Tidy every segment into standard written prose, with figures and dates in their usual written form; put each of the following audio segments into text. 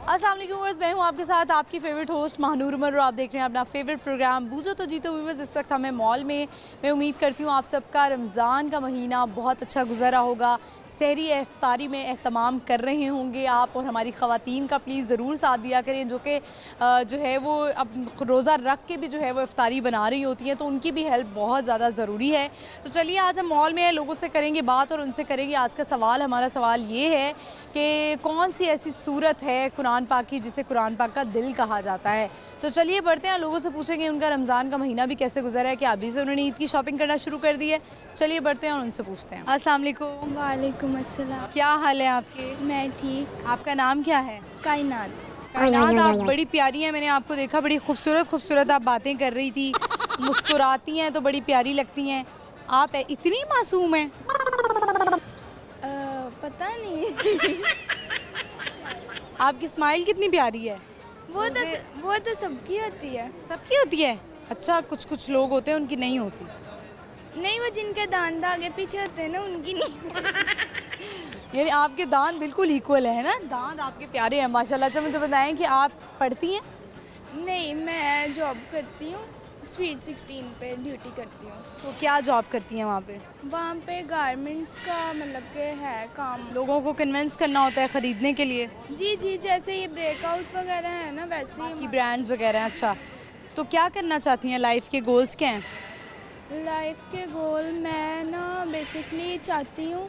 अस्सलाम वालेकुम व्यूअर्स, मैं हूं आपके साथ आपकी फेवरेट होस्ट महानूर उमर और आप देख रहे हैं अपना फेवरेट प्रोग्राम बूझो तो जीतो। व्यूअर्स, इस वक्त हमें मॉल में मैं उम्मीद करती हूं आप सबका रमज़ान का महीना बहुत अच्छा गुजरा होगा। सहरी इफ्तारी में एहतमाम कर रहे होंगे आप, और हमारी ख़वातीन का प्लीज़ ज़रूर साथ दिया करें जो कि जो है वो अब रोज़ा रख के भी जो है वो इफ्तारी बना रही होती हैं, तो उनकी भी हेल्प बहुत ज़्यादा ज़रूरी है। तो चलिए आज हम मॉल में लोगों से करेंगे बात और उनसे करेंगे आज का सवाल। हमारा सवाल ये है कि कौन सी ऐसी सूरत है कुरान पाक की जिसे कुरान पाक का दिल कहा जाता है। तो चलिए बढ़ते हैं, लोगों से पूछेंगे उनका रमज़ान का महीना भी कैसे गुजरा है, कि अभी से उन्होंने ईद की शॉपिंग करना शुरू कर दी है। चलिए बढ़ते हैं और उनसे पूछते हैं। अस्सलाम वालेकुम। वालेकुम अस्सलाम। क्या हाल है आपके? मैं ठीक। आपका नाम क्या है? कायनात। कायनात, आप बड़ी प्यारी हैं, मैंने आपको देखा बड़ी खूबसूरत खूबसूरत आप बातें कर रही थी, मुस्कुराती हैं तो बड़ी प्यारी लगती हैं। आप इतनी मासूम हैं? पता नहीं। आपकी स्माइल कितनी प्यारी है। वो तो सबकी होती है। सबकी होती है? अच्छा, कुछ कुछ लोग होते हैं उनकी नहीं होती। नहीं, वो जिनके दांत आगे पीछे होते हैं ना, उनकी नहीं। यानी आपके दांत बिल्कुल इक्वल है ना, दांत आपके प्यारे हैं माशाल्लाह। अच्छा मुझे बताएं कि आप पढ़ती हैं? नहीं, मैं जॉब करती हूँ, स्वीट 16 पे ड्यूटी करती हूँ। तो क्या जॉब करती हैं वहाँ पे? वहाँ पे गारमेंट्स का मतलब के है काम। लोगों को कन्विंस करना होता है ख़रीदने के लिए? जी, जैसे ये ब्रेकआउट वगैरह है ना, वैसे ही की ब्रांड्स वगैरह हैं। अच्छा, तो क्या करना चाहती हैं, लाइफ के गोल्स क्या हैं? लाइफ के गोल मैं ना बेसिकली चाहती हूँ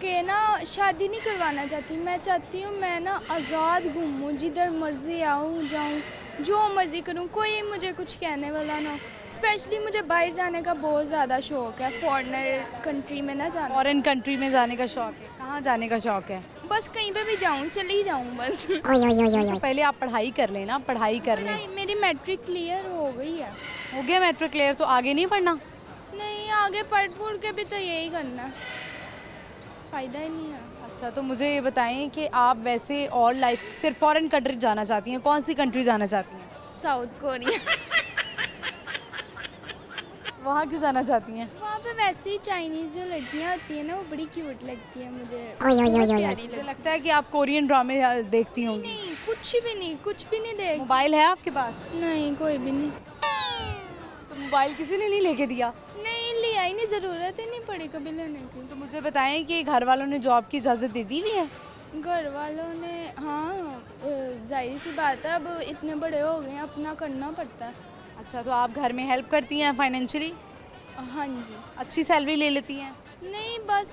कि ना शादी नहीं करवाना चाहती। मैं चाहती हूँ मैं ना आज़ाद घूमूँ, जिधर मर्ज़ी आऊँ जाऊँ, जो मर्ज़ी करूँ, कोई मुझे कुछ कहने वाला ना हो। स्पेशली मुझे बाहर जाने का बहुत ज़्यादा शौक़ है, फॉरेनर कंट्री में ना जाना। फॉरेन कंट्री में जाने का शौक़ है? कहाँ जाने का शौक़ है? बस कहीं पे भी जाऊँ, चली जाऊँ बस। तो पहले आप पढ़ाई कर लें ना, पढ़ाई कर लें। मेरी मैट्रिक क्लियर हो गई है। हो गया मैट्रिक क्लियर, तो आगे नहीं पढ़ना? नहीं, आगे पढ़ के भी तो यही करना है, फ़ायदा ही नहीं है। अच्छा, तो मुझे ये बताएं कि आप वैसे और लाइफ सिर्फ फॉरेन कंट्री जाना चाहती हैं, कौन सी कंट्री जाना चाहती हैं? South Korea. वहाँ क्यों जाना चाहती हैं? वहाँ पे वैसे ही चाइनीज़ जो लड़कियाँ होती हैं ना, वो बड़ी क्यूट लगती हैं मुझे, प्यारी मुझे लगता है कि आप कोरियन ड्रामे देखती होंगी। नहीं, कुछ भी नहीं देख। मोबाइल है आपके पास? नहीं, कोई भी नहीं। तो मोबाइल किसी ने नहीं लेके दिया? नहीं लिया ही नहीं, ज़रूरत ही नहीं पड़ी कभी लेने की। तो मुझे बताएं कि घर वालों ने जॉब की इजाज़त दे दी हुई है? घर वालों ने, हाँ, जाहिर सी बात है, अब इतने बड़े हो गए हैं, अपना करना पड़ता है। अच्छा, तो आप घर में हेल्प करती हैं फाइनेंशियली? हाँ जी। अच्छी सैलरी ले लेती हैं? नहीं, बस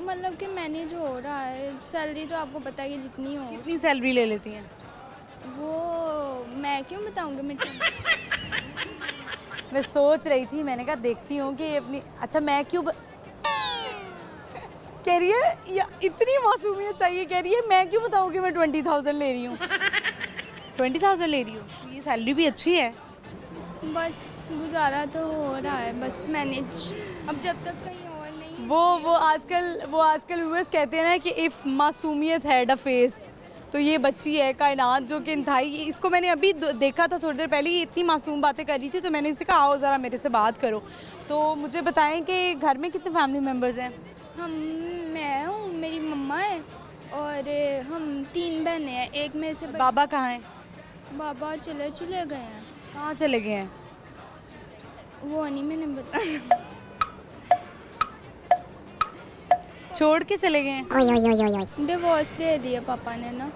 मतलब कि मैनेज हो रहा है। सैलरी तो आपको पता है कि जितनी हो। कितनी सैलरी ले लेती हैं? वो मैं क्यों बताऊँगी मिट्टी। मैं सोच रही थी, मैंने कहा देखती हूँ कि अपनी, अच्छा मैं क्यों कह रही है या इतनी मासूमियत चाहिए, कह रही है मैं क्यों बताऊँ कि मैं 20,000 ले रही हूँ। 20,000 ले रही हूँ, ये सैलरी भी अच्छी है। बस गुजारा तो हो रहा है, बस मैनेज। अब जब तक कहीं और नहीं। वो आजकल व्यूअर्स कहते हैं ना कि इफ़ मासूमियत हैड अ फेस, तो ये बच्ची है कायनात जो कि इंतहाई, इसको मैंने अभी देखा था थोड़ी देर पहले, ये इतनी मासूम बातें कर रही थी, तो मैंने इसे कहा आओ ज़रा मेरे से बात करो। तो मुझे बताएं कि घर में कितने फैमिली मेम्बर्स हैं? मैं हूँ, मेरी मम्मा है और हम 3 बहनें हैं। एक में से बाबा कहाँ हैं? बाबा चले गए हैं। कहाँ चले गए हैं? वो नहीं मैंने बताया। छोड़ के चले गए हैं? डिवोर्स दे दिया पापा ने ना।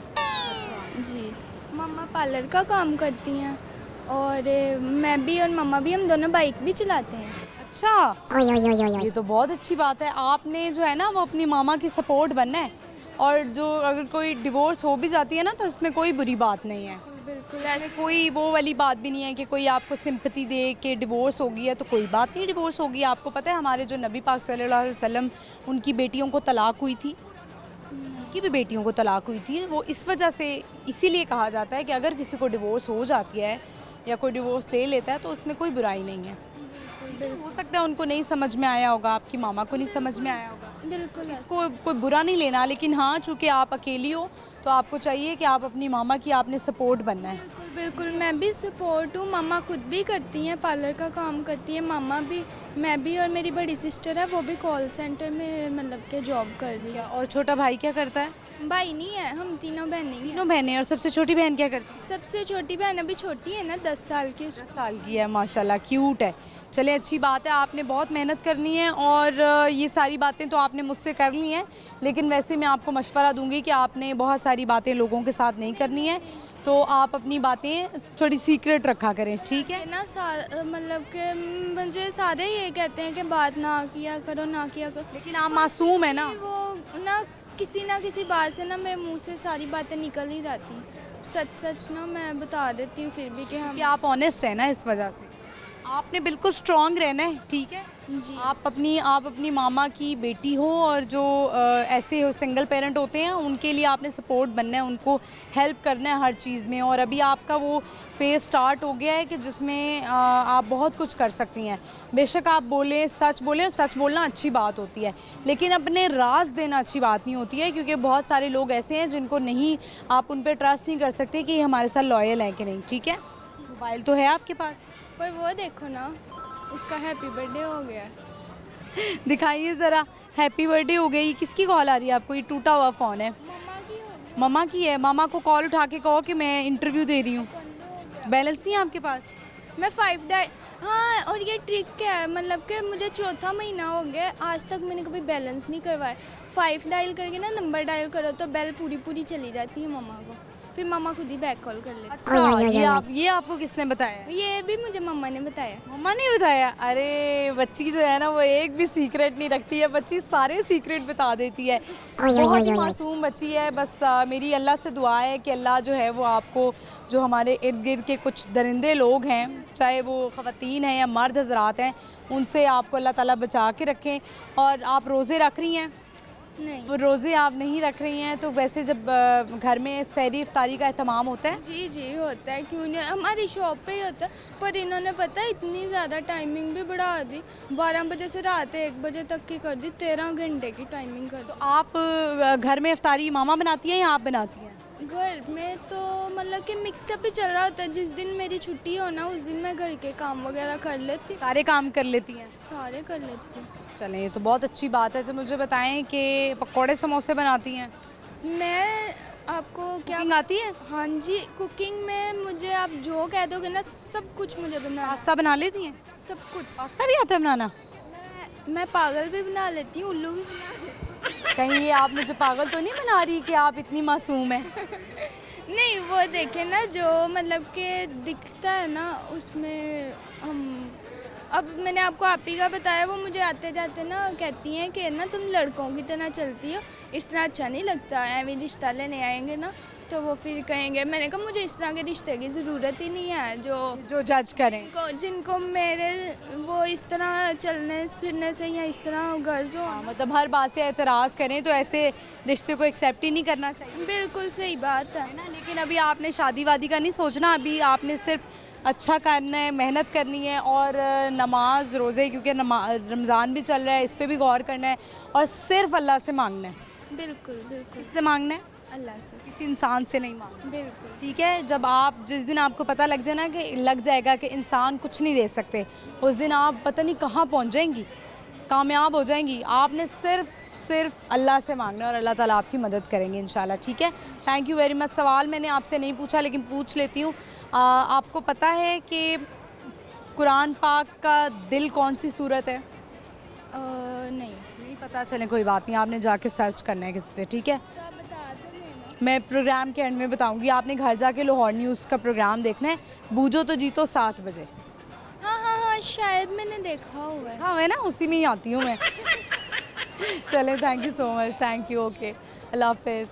जी। मम्मा पार्लर का काम करती हैं और मैं भी और मम्मा भी, हम दोनों बाइक भी चलाते हैं। अच्छा, ये तो बहुत अच्छी बात है। आपने जो है ना वो अपनी मामा की सपोर्ट बनना है, और जो अगर कोई डिवोर्स हो भी जाती है ना तो इसमें कोई बुरी बात नहीं है। बिल्कुल ऐसे कोई वो वाली बात भी नहीं है कि कोई आपको सिंपैथी दे के डिवोर्स हो गई है तो कोई बात नहीं, डिवोर्स हो गई। आपको पता है हमारे जो नबी पाक सल्लल्लाहु अलैहि वसल्लम, उनकी बेटियों को तलाक हुई थी, उनकी भी बेटियों को तलाक हुई थी। वो इस वजह से, इसीलिए कहा जाता है कि अगर किसी को डिवोर्स हो जाती है या कोई डिवोर्स ले लेता है तो उसमें कोई बुराई नहीं है। हो सकता है उनको नहीं समझ में आया होगा, आपकी मामा को नहीं समझ में आया होगा, बिल्कुल इसको कोई बुरा नहीं लेना। लेकिन हाँ, चूँकि आप अकेली हो तो आपको चाहिए कि आप अपनी मामा की आपने सपोर्ट बनना है। बिल्कुल, मैं भी सपोर्ट हूँ। मम्मा खुद भी करती हैं, पार्लर का काम करती हैं। मामा भी, मैं भी, और मेरी बड़ी सिस्टर है, वो भी कॉल सेंटर में मतलब के जॉब कर रही है। और छोटा भाई क्या करता है? भाई नहीं है, हम तीनों बहनें ही हैं। तीनों बहनें। और सबसे छोटी बहन क्या करती है? सबसे छोटी बहन अभी छोटी है ना, 10 साल की। 10 साल की है, माशाल्लाह क्यूट है। चले, अच्छी बात है, आपने बहुत मेहनत करनी है और ये सारी बातें तो आपने मुझसे कर ली हैं, लेकिन वैसे मैं आपको मशवरा दूंगी कि आपने बहुत सारी बातें लोगों के साथ नहीं करनी है, तो आप अपनी बातें थोड़ी सीक्रेट रखा करें, ठीक है? ये ना मतलब कि मुझे सारे ये कहते हैं कि बात ना किया करो, ना किया करो, लेकिन आप मासूम है ना। वो ना किसी बात से ना मेरे मुंह से सारी बातें निकल ही जाती हैं। सच सच ना मैं बता देती हूँ फिर भी कि हम कि आप ऑनेस्ट है ना, इस वजह से आपने बिल्कुल स्ट्रांग रहना है, ठीक है? जी आप अपनी मामा की बेटी हो, और जो ऐसे सिंगल पेरेंट होते हैं उनके लिए आपने सपोर्ट बनना है, उनको हेल्प करना है हर चीज़ में। और अभी आपका वो फेज़ स्टार्ट हो गया है कि जिसमें आप बहुत कुछ कर सकती हैं। बेशक आप बोलें, सच बोलें, और सच बोलना अच्छी बात होती है, लेकिन अपने राज देना अच्छी बात नहीं होती है, क्योंकि बहुत सारे लोग ऐसे हैं जिनको नहीं, आप उन पर ट्रस्ट नहीं कर सकते कि ये हमारे साथ लॉयल हैं कि नहीं, ठीक है? मोबाइल तो है आपके पास, पर वो देखो ना, उसका हैप्पी बर्थडे हो गया। दिखाइए ज़रा। हैप्पी बर्थडे हो गई। किसकी कॉल आ रही है आपको? ये टूटा हुआ फ़ोन है। मम्मा की हो गई, मम्मा की है। मामा को कॉल उठा के कहो कि मैं इंटरव्यू दे रही हूँ। बंद हो गया। बैलेंस नहीं है आपके पास? मैं 5 डायल, हाँ, और ये ट्रिक क्या है, मतलब कि मुझे चौथा महीना हो गया, आज तक मैंने कभी बैलेंस नहीं करवाया। 5 डायल करके ना नंबर डायल करो तो बेल पूरी पूरी चली जाती है मम्मा को, फिर मम्मा खुद ही बैक कॉल कर लेती अच्छा, ये आपको किसने बताया? है। ये भी मुझे मम्मा ने बताया। मम्मा ने बताया? अरे बच्ची जो है ना, वो एक भी सीक्रेट नहीं रखती है, बच्ची सारे सीक्रेट बता देती है। बहुत ही मासूम बच्ची है। बस मेरी अल्लाह से दुआ है कि अल्लाह जो है वो आपको, जो हमारे इर्द गिर्द के कुछ दरिंदे लोग हैं, चाहे वो ख़वातीन हैं या मर्द हजरात हैं, उनसे आपको अल्लाह ताला बचा के रखें। और आप रोज़े रख रही हैं? नहीं, वो रोज़े आप नहीं रख रही हैं, तो वैसे जब घर में सहरी इफ्तारी का एहतमाम होता है? जी जी होता है, क्यों नहीं, हमारी शॉप पे ही होता है, पर इन्होंने पता है इतनी ज़्यादा टाइमिंग भी बढ़ा दी, 12 बजे से रात 1 बजे तक की कर दी, 13 घंटे की टाइमिंग कर दी। आप घर में इफ्तारी मामा बनाती हैं या आप बनाती हैं? घर में तो मतलब कि मिक्सअप ही चल रहा होता है, जिस दिन मेरी छुट्टी हो ना उस दिन मैं घर के काम वगैरह कर लेती हूँ, सारे काम कर लेती हैं? सारे कर लेती हूँ। चलें, ये तो बहुत अच्छी बात है। तो मुझे बताएं कि पकौड़े समोसे बनाती हैं? मैं आपको क्या, कुकिंग आती है? हाँ जी, कुकिंग में मुझे आप जो कह दोगे ना सब कुछ मुझे बना, पास्ता बना लेती हैं? सब कुछ। पास्ता भी आता है बनाना? मैं पागल भी बना लेती हूँ, उल्लू भी बना लेती कहीं ये आप मुझे पागल तो नहीं बना रही कि आप इतनी मासूम हैं? हूँ। नहीं, वो देखे ना जो मतलब कि दिखता है ना उसमें हम, अब मैंने आपको आप ही का बताया, वो मुझे आते जाते ना कहती हैं कि ना तुम लड़कों की तरह चलती हो, इस तरह अच्छा नहीं लगता, ऐਵੇਂ रिश्ता लेने आएंगे ना तो वो फिर कहेंगे। मैंने कहा मुझे इस तरह के रिश्ते की ज़रूरत ही नहीं है जो जज करें। जिनको मेरे वो इस तरह चलने फिरने से या इस तरह गर्ज हो। हाँ, मतलब हर बात से एतराज़ करें तो ऐसे रिश्ते को एक्सेप्ट ही नहीं करना चाहिए, बिल्कुल सही बात है है ना? लेकिन अभी आपने शादी वादी का नहीं सोचना, अभी आपने सिर्फ अच्छा करना है, मेहनत करनी है, और नमाज रोज़े, क्योंकि नमाज रमज़ान भी चल रहा है, इस पर भी गौर करना है, और सिर्फ अल्लाह से मांगना है। बिल्कुल बिल्कुल, किससे मांगना है? अल्लाह से, किसी इंसान से नहीं मांगना, बिल्कुल। ठीक है? जब आप, जिस दिन आपको पता लग जाए ना कि लग जाएगा कि इंसान कुछ नहीं दे सकते, उस दिन आप पता नहीं कहाँ पहुँच जाएंगी, कामयाब हो जाएंगी। आपने सिर्फ अल्लाह से मांगना है और अल्लाह ताला आपकी मदद करेंगे इंशाल्लाह, ठीक है? Thank you very much. सवाल मैंने आपसे नहीं पूछा लेकिन पूछ लेती हूँ। आपको पता है कि कुरान पाक का दिल कौन सी सूरत है? नहीं पता? चलें, कोई बात नहीं, आपने जाके सर्च करना है किसी से, ठीक है? तो आप बता देना। मैं प्रोग्राम के एंड में बताऊंगी। आपने घर जाके लाहौर न्यूज़ का प्रोग्राम देखना है, बूझो तो जीतो 7 बजे। हाँ हाँ हाँ, शायद मैंने देखा हुआ है। हाँ, है ना, उसी में ही आती हूँ मैं। चलें, thank you so much, thank you, okay, अल्लाह हाफिज़।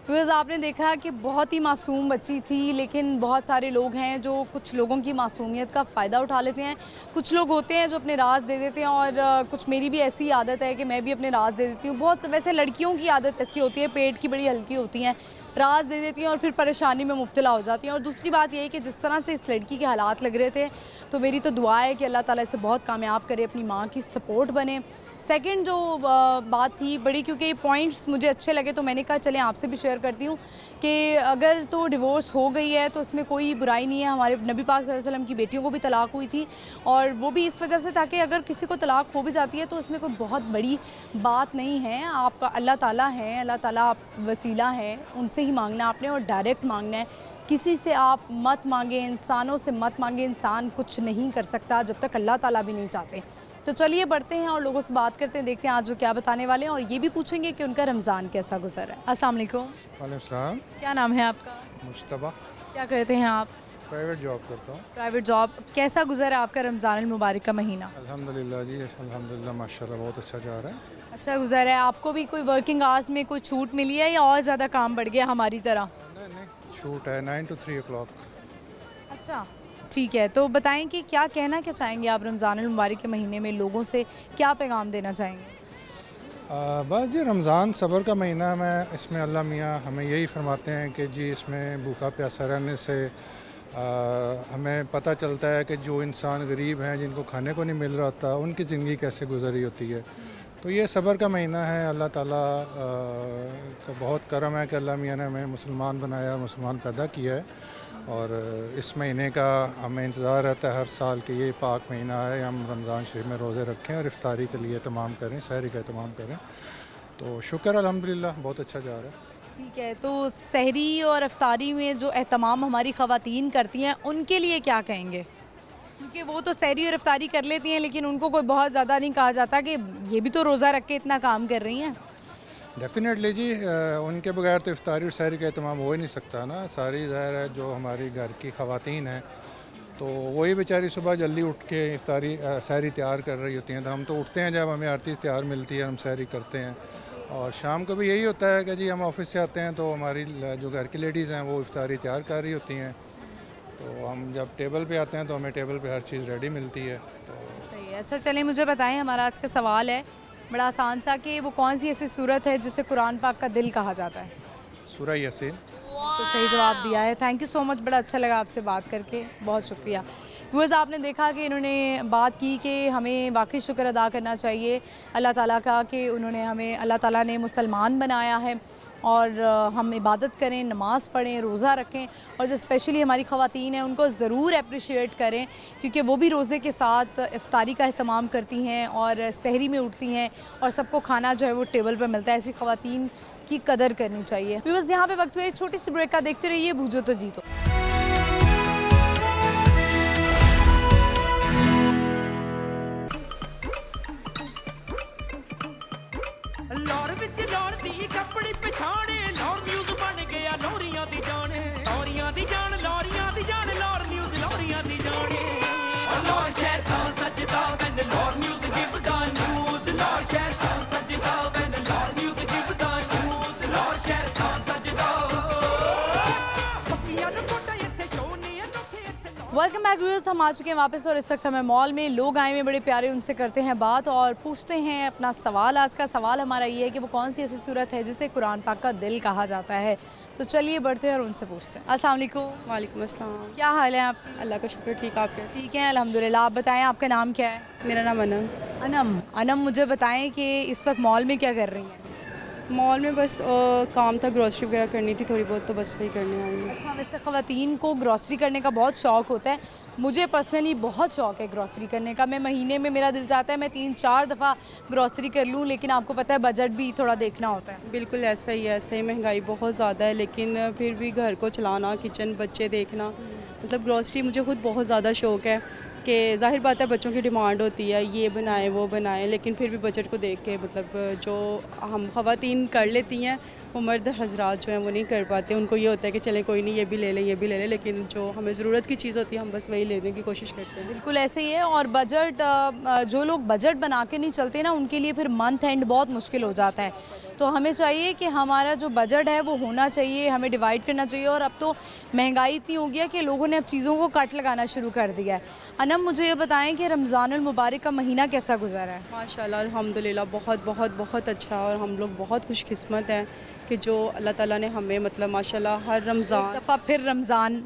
बिकॉज़ आपने देखा कि बहुत ही मासूम बच्ची थी, लेकिन बहुत सारे लोग हैं जो कुछ लोगों की मासूमियत का फ़ायदा उठा लेते हैं। कुछ लोग होते हैं जो अपने राज दे देते हैं, और कुछ, मेरी भी ऐसी आदत है कि मैं भी अपने राज दे देती हूँ। बहुत वैसे लड़कियों की आदत ऐसी होती है, पेट की बड़ी हल्की होती हैं, राज दे देती हैं और फिर परेशानी में मुब्तला हो जाती हैं। और दूसरी बात यह है कि जिस तरह से इस लड़की के हालात लग रहे थे, तो मेरी तो दुआ है कि अल्लाह ताला इसे बहुत कामयाब करे, अपनी माँ की सपोर्ट बने, सेकंड जो बात थी बड़ी, क्योंकि पॉइंट्स मुझे अच्छे लगे तो मैंने कहा चलें आपसे भी शेयर करती हूँ कि अगर तो डिवोर्स हो गई है तो इसमें कोई बुराई नहीं है। हमारे नबी पाक सल्लल्लाहु अलैहि वसल्लम की बेटियों को भी तलाक हुई थी, और वो भी इस वजह से ताकि अगर किसी को तलाक हो भी जाती है तो उसमें कोई बहुत बड़ी बात नहीं है। आपका अल्लाह ताला है, अल्लाह ताला वसीला है, उनसे ही मांगना आपने और डायरेक्ट मांगना है। किसी से आप मत मांगे, इंसानों से मत मांगे, इंसान कुछ नहीं कर सकता जब तक अल्लाह ताला भी नहीं चाहते। तो चलिए बढ़ते हैं और लोगों से बात करते हैं, देखते हैं आज वो क्या बताने वाले हैं, और ये भी पूछेंगे कि उनका रमज़ान कैसा गुजरा है। अस्सलाम वालेकुम। वालेकुम सलाम। क्या नाम है आपका? मुश्तबा। क्या करते हैं आप? प्राइवेट जॉब करता हूँ। Private job. कैसा गुजरा आपका रमज़ान मुबारक का महीना? अल्हम्दुलिल्लाह जी, अल्हम्दुलिल्लाह माशाल्लाह बहुत अच्छा जा रहा है। अच्छा गुजरा है। आपको भी कोई वर्किंग आवर्स में कोई छूट मिली है या और ज़्यादा काम बढ़ गया हमारी तरह? नहीं छूट है 9 to 3 o'clock। अच्छा ठीक है, तो बताएं कि क्या कहना क्या चाहेंगे आप रमज़ान मुबारक के महीने में लोगों से क्या पैगाम देना चाहेंगे? बस जी, रमज़ान सब्र का महीना है। मैं इसमें अल्लाह मियाँ हमें यही फरमाते हैं कि जी इसमें भूखा प्यासा रहने से हमें पता चलता है कि जो इंसान गरीब हैं, जिनको खाने को नहीं मिल रहा होता, उनकी ज़िंदगी कैसे गुजरी होती है। तो ये सब्र का महीना है। अल्लाह ताला का बहुत करम है कि अल्लाह मियाँ ने हमें मुसलमान बनाया, मुसलमान पैदा किया है, और इस महीने का हमें इंतज़ार रहता है हर साल कि ये पाक महीना है, हम रमज़ान शरीफ में रोज़े रखें और इफ्तारी के लिए तमाम करें, सहरी का तमाम करें। तो शुक्र अल्हम्दुलिल्लाह बहुत अच्छा जा रहा है। ठीक है, तो सहरी और इफ्तारी में जो एहतमाम हमारी ख़वातीन करती हैं उनके लिए क्या कहेंगे? क्योंकि वो तो सहरी और इफ्तारी कर लेती हैं, लेकिन उनको कोई बहुत ज़्यादा नहीं कहा जाता कि ये भी तो रोज़ा रख के इतना काम कर रही हैं। डेफिनेटली जी, उनके बगैर तो इफ्तारी और सहरी का एहतमाम हो ही नहीं सकता ना। सारी ज़ाहिर है जो हमारी घर की ख़वातीन हैं तो वही बेचारी सुबह जल्दी उठ के इफ्तारी सहरी तैयार कर रही होती हैं। तो हम तो उठते हैं जब हमें हर चीज़ तैयार मिलती है, हम सहरी करते हैं। और शाम को भी यही होता है कि जी हम ऑफिस से आते हैं तो हमारी जो घर की लेडीज़ हैं वो इफ्तारी तैयार कर रही होती हैं। तो हम जब टेबल पे आते हैं तो हमें टेबल पे हर चीज़ रेडी मिलती है। तो सही है। अच्छा चलिए मुझे बताएं, हमारा आज का सवाल है बड़ा आसान सा कि वो कौन सी ऐसी सूरत है जिसे कुरान पाक का दिल कहा जाता है? सूरह यासीन। तो सही जवाब दिया है। थैंक यू सो मच, बड़ा अच्छा लगा आपसे बात करके, बहुत शुक्रिया। व्यूअर्स, आपने देखा कि इन्होंने बात की कि हमें वाकई शुक्र अदा करना चाहिए अल्लाह ताला का कि उन्होंने हमें, अल्लाह ताला ने मुसलमान बनाया है, और हम इबादत करें, नमाज़ पढ़ें, रोज़ा रखें, और जो स्पेशली हमारी ख़वातीन हैं उनको ज़रूर अप्रिशिएट करें, क्योंकि वो भी रोज़े के साथ इफ्तारी का अहतमाम करती हैं और सहरी में उठती हैं और सबको खाना जो है वो टेबल पर मिलता है। ऐसी ख़वातीन की कदर करनी चाहिए। बस यहाँ पे वक्त हुए छोटी सी ब्रेक का, देखते रहिए बूझो तो जीतो। लौर विच लौर दी कपड़ी पछाणे, लौर न्यूज़ बन गया लौरियां दी जान, लौरियां दी जान, लौरियां दी जान, लौर न्यूज़ लौरियां दी जाने। लौर शहर था सजदा when Lahore news give the news, Lahore शहर था सजदा when Lahore news give the news, Lahore शहर था सजदा। पक्कियां रिपोर्टां इत्थे शो नहीं अनोखे इत्थे। वेलकम बैक व्यूअर्स, हम आ चुके हैं वापस और इस वक्त हमें मॉल में लोग आए हुए बड़े प्यारे, उनसे करते हैं बात और पूछते हैं अपना सवाल। आज का सवाल हमारा ये है कि वो कौन सी ऐसी सूरत है जिसे कुरान पाक का दिल कहा जाता है। तो चलिए बढ़ते हैं और उनसे पूछते हैं। अस्सलाम वालेकुम। वालेकुम अस्सलाम। क्या हाल है आपकी? अल्लाह का शुक्र, ठीक। आप कैसे? ठीक है अल्हम्दुलिल्लाह। आप बताएं आपका नाम क्या है? मेरा नाम अनम। अनम। अनम, मुझे बताएं कि इस वक्त मॉल में क्या कर रही हैं? मॉल में बस काम था, ग्रोसरी वगैरह करनी थी थोड़ी बहुत, तो बस वही करने आई हूँ। अच्छा, वैसे ख़वातीन को ग्रॉसरी करने का बहुत शौक़ होता है। मुझे पर्सनली बहुत शौक़ है ग्रॉसरी करने का। मैं महीने में, मेरा दिल चाहता है मैं 3-4 दफ़ा ग्रॉसरी कर लूँ, लेकिन आपको पता है बजट भी थोड़ा देखना होता है। बिल्कुल ऐसा ही है, ऐसे ही महंगाई बहुत ज़्यादा है, लेकिन फिर भी घर को चलाना, किचन, बच्चे देखना, मतलब ग्रॉसरी मुझे खुद बहुत ज़्यादा शौक़ है कि ज़ाहिर बात है बच्चों की डिमांड होती है ये बनाएं वो बनाएं, लेकिन फिर भी बजट को देख के मतलब जो हम ख़वातीन कर लेती हैं वो मर्द हजरात जो हैं वो नहीं कर पाते। उनको ये होता है कि चलें कोई नहीं, ये भी ले लें ये भी ले लें, लेकिन जो हमें ज़रूरत की चीज़ होती है हम बस वही लेने की कोशिश करते हैं। बिल्कुल ऐसे ही है। और बजट, जो लोग बजट बना के नहीं चलते ना, उनके लिए फिर मंथ एंड बहुत मुश्किल हो जाता है। तो हमें चाहिए कि हमारा जो बजट है वो होना चाहिए, हमें डिवाइड करना चाहिए। और अब तो महंगाई इतनी हो गई है कि लोगों ने अब चीज़ों को कट लगाना शुरू कर दिया है। अनम, मुझे ये बताएं कि रमज़ानुल मुबारक का महीना कैसा गुजरा है? माशाल्लाह अल्हम्दुलिल्लाह बहुत बहुत बहुत अच्छा, और हम लोग बहुत खुशकिस्मत हैं कि जो अल्लाह ताला ने हमें मतलब माशाल्लाह हर एक रमज़ान दफ़ा फिर रमज़ान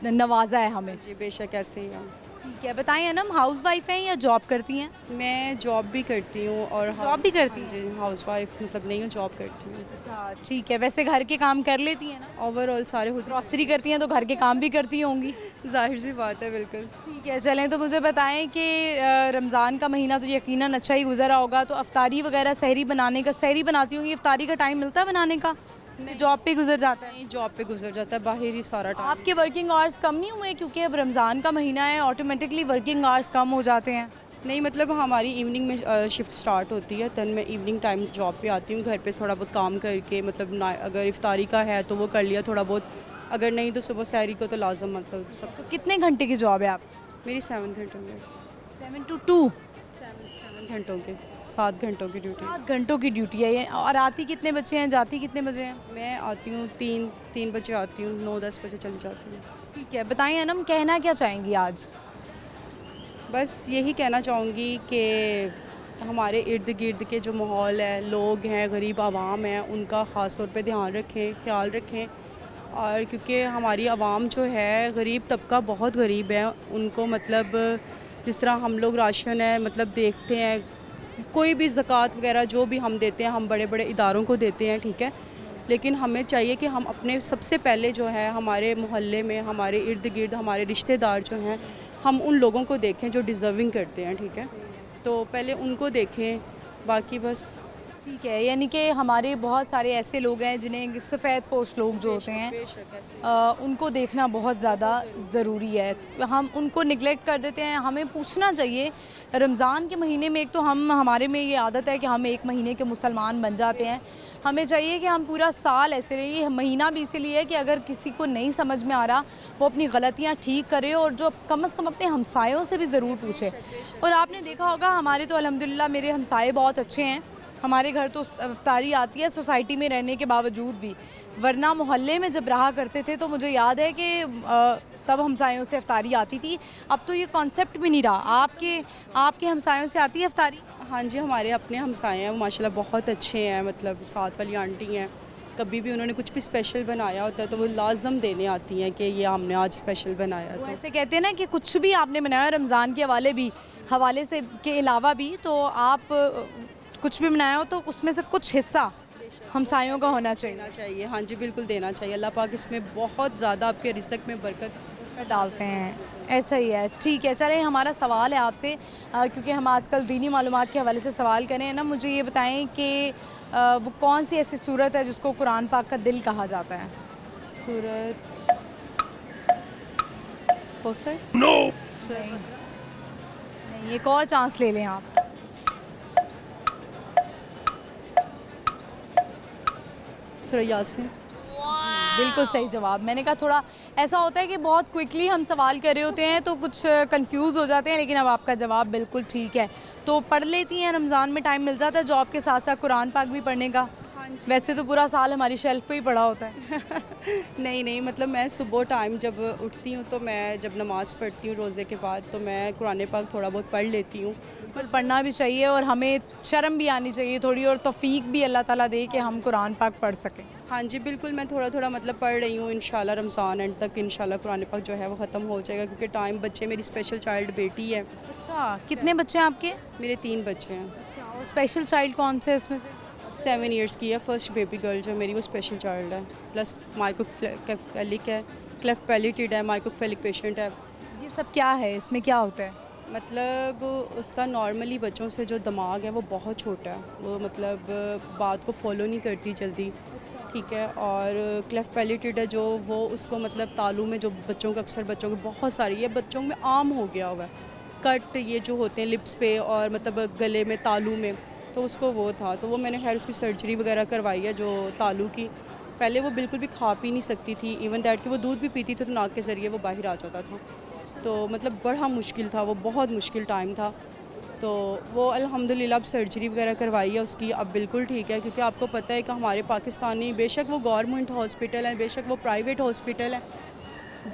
नवाजा है हमें। जी बेशक ऐसे ही हैं। ठीक है, बताएं अनम, हाउस वाइफ हैं या जॉब करती हैं? मैं जॉब भी करती हूँ और जॉब भी करती हाँ जी, हाउस वाइफ मतलब नहीं हूँ, जॉब करती हूँ। अच्छा ठीक है, वैसे घर के काम कर लेती हैं ना? ओवरऑल सारे खुद ग्रॉसरी करती हैं तो घर के काम भी करती होंगी। जाहिर सी बात है, बिल्कुल। ठीक है, चलें तो मुझे बताएं कि रमज़ान का महीना तो यकीनन अच्छा ही गुजरा होगा, तो अफ्तारी वगैरह सहरी बनाने का, सहरी बनाती होंगी, अफ्तारी का टाइम मिलता है बनाने का? जॉब पे गुजर जाता है? नहीं, जॉब पे गुजर जाता है, बाहर ही सारा टाइम। आपके वर्किंग आवर्स कम नहीं हुए क्योंकि अब रमज़ान का महीना है, ऑटोमेटिकली वर्किंग आवर्स कम हो जाते हैं? नहीं, मतलब हमारी इवनिंग में शिफ्ट स्टार्ट होती है, तब मैं इवनिंग टाइम जॉब पे आती हूँ, घर पे थोड़ा बहुत काम करके, मतलब ना अगर इफ्तारी का है तो वो कर लिया थोड़ा बहुत, अगर नहीं तो सुबह सहरी को तो लाजम, मतलब सब। तो कितने घंटे की जॉब है आप? मेरी 7 घंटों में 7 to 2? 7 घंटों के 7 घंटों की ड्यूटी। 7 घंटों की ड्यूटी है ये। और आती कितने बजे हैं, जाती कितने बजे हैं? मैं आती हूँ 3 बजे आती हूँ, 9-10 बजे चली जाती हूँ। ठीक है, बताएं अनम, कहना क्या चाहेंगी आज? बस यही कहना चाहूँगी कि हमारे इर्द गिर्द के जो माहौल है, लोग हैं, गरीब आवाम है, उनका ख़ास तौर पे ध्यान रखें, ख्याल रखें। और क्योंकि हमारी आवाम जो है, गरीब तबका बहुत गरीब है, उनको मतलब जिस तरह हम लोग राशन है मतलब देखते हैं, कोई भी ज़कात वगैरह जो भी हम देते हैं, हम बड़े बड़े इदारों को देते हैं, ठीक है, लेकिन हमें चाहिए कि हम अपने सबसे पहले जो है हमारे मोहल्ले में, हमारे इर्द गिर्द हमारे रिश्तेदार जो हैं, हम उन लोगों को देखें जो डिज़र्विंग करते हैं, ठीक है, तो पहले उनको देखें, बाकी बस। ठीक है, यानी कि हमारे बहुत सारे ऐसे लोग हैं जिन्हें सफ़ेद पोश लोग जो होते हैं, उनको देखना बहुत ज़्यादा ज़रूरी है। हम उनको निगलेक्ट कर देते हैं। हमें पूछना चाहिए, रमज़ान के महीने में एक तो हमारे में ये आदत है कि हम एक महीने के मुसलमान बन जाते हैं। हमें चाहिए कि हम पूरा साल ऐसे रहिए। ये महीना भी इसीलिए है कि अगर किसी को नहीं समझ में आ रहा, वो अपनी गलतियाँ ठीक करे और जो कम से कम अपने हमसायों से भी ज़रूर पूछे। और आपने देखा होगा, हमारे तो अल्हम्दुलिल्लाह मेरे हमसाए बहुत अच्छे हैं। हमारे घर तो इफ्तारी आती है सोसाइटी में रहने के बावजूद भी, वरना मोहल्ले में जब रहा करते थे तो मुझे याद है कि तब हमसायों से इफ्तारी आती थी। अब तो ये कॉन्सेप्ट भी नहीं रहा। आपके हमसायों से आती है इफ्तारी? हाँ जी, हमारे अपने हमसाए हैं, वो माशाल्लाह बहुत अच्छे हैं, मतलब साथ वाली आंटी हैं, कभी भी उन्होंने कुछ भी स्पेशल बनाया होता है तो वो लाजम देने आती हैं कि ये हमने आज स्पेशल बनाया। वो तो ऐसे कहते हैं ना कि कुछ भी आपने बनाया रमज़ान के हवाले से के अलावा भी, तो आप कुछ भी बनाया हो तो उसमें से कुछ हिस्सा हमसायों का होना चाहिए। देना चाहिए, हाँ जी, बिल्कुल देना चाहिए। अल्लाह पाक इसमें बहुत ज़्यादा आपके रिज़्क़ में बरकत डालते हैं, ऐसा ही है। ठीक है, चलें, हमारा सवाल है आपसे, क्योंकि हम आजकल दीनी मालूमात के हवाले से सवाल करें ना, मुझे ये बताएं कि वो कौन सी ऐसी सूरत है जिसको कुरान पाक का दिल कहा जाता है? सूरत कौसर? नहीं, एक और चांस ले लें आप। सूरह यासीन। बिल्कुल सही जवाब। मैंने कहा थोड़ा ऐसा होता है कि बहुत क्विकली हम सवाल कर रहे होते हैं तो कुछ कंफ्यूज हो जाते हैं, लेकिन अब आपका जवाब बिल्कुल ठीक है। तो पढ़ लेती हैं, रमज़ान में टाइम मिल जाता है जॉब के साथ साथ कुरान पाक भी पढ़ने का? हाँ जी। वैसे तो पूरा साल हमारी शेल्फ पे ही पड़ा होता है। नहीं, मतलब मैं सुबह टाइम जब उठती हूँ तो मैं जब नमाज़ पढ़ती हूँ रोज़े के बाद, तो मैं कुरान पाक थोड़ा बहुत पढ़ लेती हूँ। बिल्कुल पढ़ना भी चाहिए और हमें शर्म भी आनी चाहिए थोड़ी, और तौफीक भी अल्लाह ताला दे कि हम कुरान पाक पढ़ सकें। हाँ जी, बिल्कुल, मैं थोड़ा थोड़ा मतलब पढ़ रही हूँ। इंशाल्लाह रमज़ान एंड तक इंशाल्लाह कुरान पाक जो है वो ख़त्म हो जाएगा, क्योंकि टाइम बच्चे, मेरी स्पेशल चाइल्ड बेटी है। अच्छा, कितने बच्चे हैं आपके? मेरे 3 बच्चे हैं। अच्छा, और स्पेशल चाइल्ड कौन से इसमें से? 7 इयर्स की है, फर्स्ट बेबी गर्ल जो मेरी, वो स्पेशल चाइल्ड है, प्लस माइक्रोफेलिक है, क्लेफ्ट पैलेटेड है, माइक्रोफेलिक पेशेंट है। ये सब क्या है, इसमें क्या होता है? मतलब उसका नॉर्मली बच्चों से जो दिमाग है वो बहुत छोटा है, वो मतलब बात को फॉलो नहीं करती जल्दी, ठीक है, और क्लेफ्ट पैलेटेड है जो, वो उसको मतलब तालू में जो बच्चों को, अक्सर बच्चों को बहुत सारी, ये बच्चों में आम हो गया हुआ है, कट ये जो होते हैं लिप्स पे और मतलब गले में, तालू में, तो उसको वो था, तो वो मैंने खैर उसकी सर्जरी वगैरह करवाई है जो तालू की। पहले वो बिल्कुल भी खा पी नहीं सकती थी, इवन दैट कि वो दूध भी पीती थी तो नाक के ज़रिए वो बाहर आ जाता था, तो मतलब बड़ा मुश्किल था, वो बहुत मुश्किल टाइम था। तो वो अल्हम्दुलिल्लाह अब सर्जरी वगैरह करवाई है उसकी, अब बिल्कुल ठीक है, क्योंकि आपको पता है कि हमारे पाकिस्तानी, बेशक वो गवर्नमेंट हॉस्पिटल है, बेशक वो प्राइवेट हॉस्पिटल है,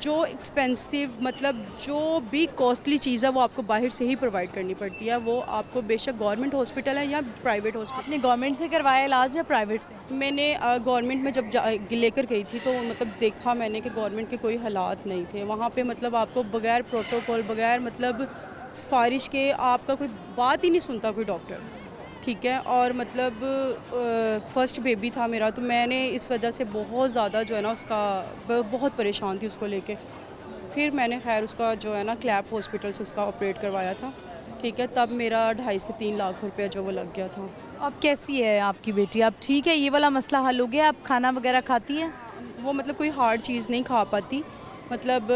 जो एक्सपेंसिव मतलब जो भी कॉस्टली चीज़ है वो आपको बाहर से ही प्रोवाइड करनी पड़ती है। वो आपको बेशक गवर्नमेंट हॉस्पिटल है या प्राइवेट हॉस्पिटल। आपने गवर्नमेंट से करवाया इलाज या प्राइवेट से? मैंने गवर्नमेंट में जब लेकर गई थी तो मतलब देखा मैंने कि गवर्नमेंट के कोई हालात नहीं थे वहाँ पे। मतलब आपको बगैर प्रोटोकॉल बगैर मतलब सिफारिश के आपका कोई बात ही नहीं सुनता कोई डॉक्टर, ठीक है। और मतलब फर्स्ट बेबी था मेरा तो मैंने इस वजह से बहुत ज़्यादा जो है ना उसका बहुत परेशान थी उसको लेके। फिर मैंने खैर उसका जो है ना क्लैप हॉस्पिटल से उसका ऑपरेट करवाया था, ठीक है। तब मेरा 2.5 से 3 लाख रुपया जो वो लग गया था। अब कैसी है आपकी बेटी? अब ठीक है, ये वाला मसला हल हो गया? अब खाना वगैरह खाती है? वो मतलब कोई हार्ड चीज़ नहीं खा पाती, मतलब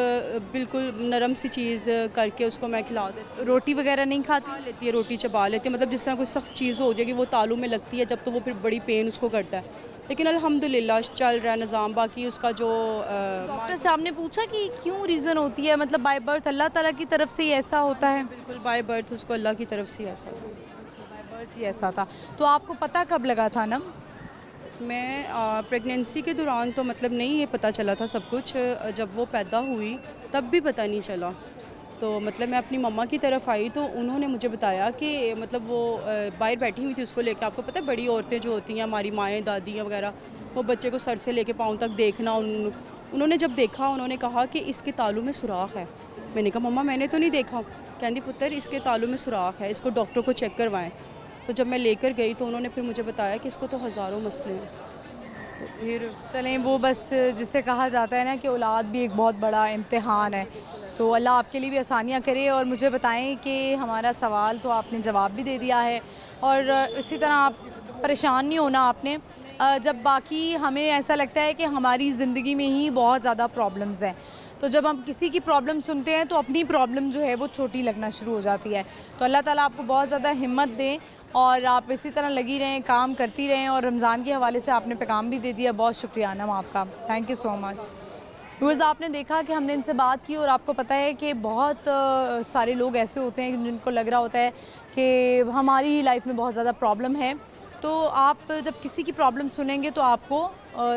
बिल्कुल नरम सी चीज़ करके उसको मैं खिला देती। रोटी वगैरह नहीं खाती? खा लेती है, रोटी चबा लेती है। मतलब जिस तरह कोई सख्त चीज़ हो जाएगी वो तालू में लगती है जब तो वो फिर बड़ी पेन उसको करता है। लेकिन अल्हम्दुलिल्लाह चल रहा है निज़ाम। बाकी उसका जो डॉक्टर साहब ने पूछा कि क्यों रीज़न होती है, मतलब बाय बर्थ अल्लाह ताला की तरफ से ही ऐसा होता है? बिल्कुल बाय बर्थ उसको अल्लाह की तरफ से ऐसा था। बाय बर्थ ही ऐसा था। तो आपको पता कब लगा था नम? मैं प्रेगनेंसी के दौरान तो मतलब नहीं ये पता चला था सब कुछ। जब वो पैदा हुई तब भी पता नहीं चला। तो मतलब मैं अपनी मम्मा की तरफ आई तो उन्होंने मुझे बताया कि मतलब वो बाहर बैठी हुई थी उसको लेके। आपको पता है बड़ी औरतें जो होती हैं हमारी माएँ दादियाँ वगैरह, वो बच्चे को सर से लेके पाँव तक देखना। उन्होंने जब देखा उन्होंने कहा कि इसके तालू में सुराख है। मैंने कहा मम्मा मैंने तो नहीं देखा। कहती पुत्र इसके तालू में सुराख है, इसको डॉक्टर को चेक करवाएं। तो जब मैं लेकर गई तो उन्होंने फिर मुझे बताया कि इसको तो हज़ारों मसले हैं। तो फिर चलें, वो बस जिसे कहा जाता है ना कि औलाद भी एक बहुत बड़ा इम्तिहान है। तो अल्लाह आपके लिए भी आसानियाँ करे। और मुझे बताएं कि हमारा सवाल तो आपने जवाब भी दे दिया है और इसी तरह आप परेशान नहीं होना आपने। जब बाकी हमें ऐसा लगता है कि हमारी ज़िंदगी में ही बहुत ज़्यादा प्रॉब्लम्स हैं, तो जब हम किसी की प्रॉब्लम सुनते हैं तो अपनी प्रॉब्लम जो है वो छोटी लगना शुरू हो जाती है। तो अल्लाह ताला आपको बहुत ज़्यादा हिम्मत दें और आप इसी तरह लगी रहें, काम करती रहें। और रमज़ान के हवाले से आपने पैगाम भी दे दिया, बहुत शुक्रिया नम आपका, thank you so much. Viewers, आपने देखा कि हमने इनसे बात की और आपको पता है कि बहुत सारे लोग ऐसे होते हैं जिनको लग रहा होता है कि हमारी लाइफ में बहुत ज़्यादा प्रॉब्लम है। तो आप जब किसी की प्रॉब्लम सुनेंगे तो आपको